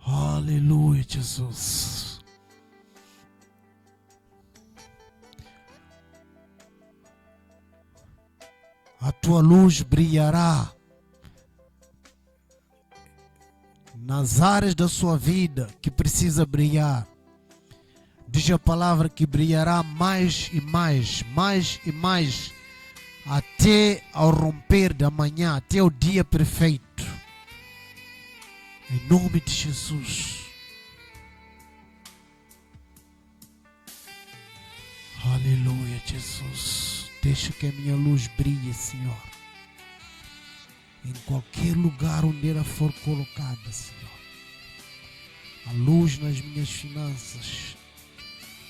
[SPEAKER 1] Aleluia, Jesus. A tua luz brilhará nas áreas da sua vida que precisa brilhar. Diz a palavra que brilhará mais e mais, mais e mais, até ao romper da manhã, até o dia perfeito. Em nome de Jesus. Aleluia, Jesus. Deixa que a minha luz brilhe, Senhor, em qualquer lugar onde ela for colocada, Senhor. A luz nas minhas finanças,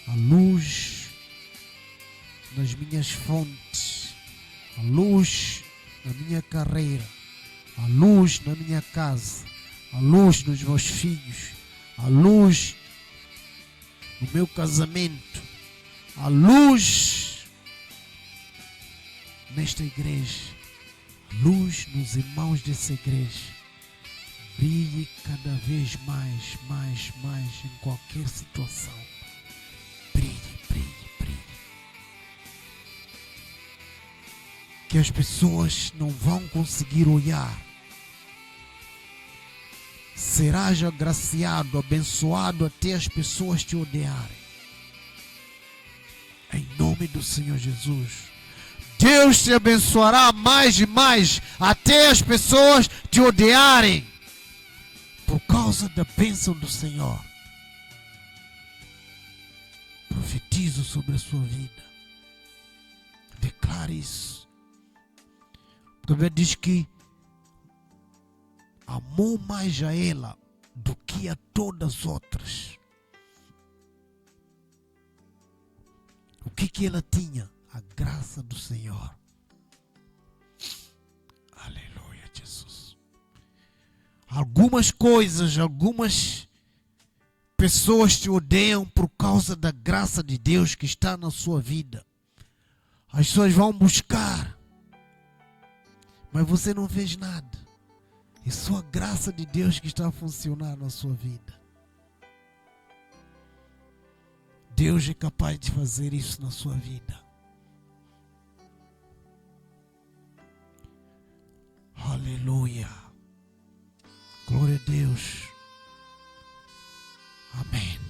[SPEAKER 1] a luz nas minhas fontes, a luz na minha carreira, a luz na minha casa, a luz nos meus filhos, a luz no meu casamento, a luz nesta igreja, luz nos irmãos dessa igreja, brilhe cada vez mais, em qualquer situação. Brilhe, brilhe, brilhe. Que as pessoas não vão conseguir olhar. Serás agraciado, abençoado até as pessoas te odiarem. Em nome do Senhor Jesus. Deus te abençoará mais e mais até as pessoas te odiarem. Por causa da bênção do Senhor. Profetizo sobre a sua vida. Declare isso. Também diz que amou mais a ela do que a todas as outras. O que ela tinha? A graça do Senhor. Aleluia, Jesus. Algumas coisas, algumas pessoas te odeiam por causa da graça de Deus que está na sua vida. As pessoas vão buscar, mas você não fez nada. É só a graça de Deus que está a funcionar na sua vida. Deus é capaz de fazer isso na sua vida. Aleluia. Glória a Deus. Amém.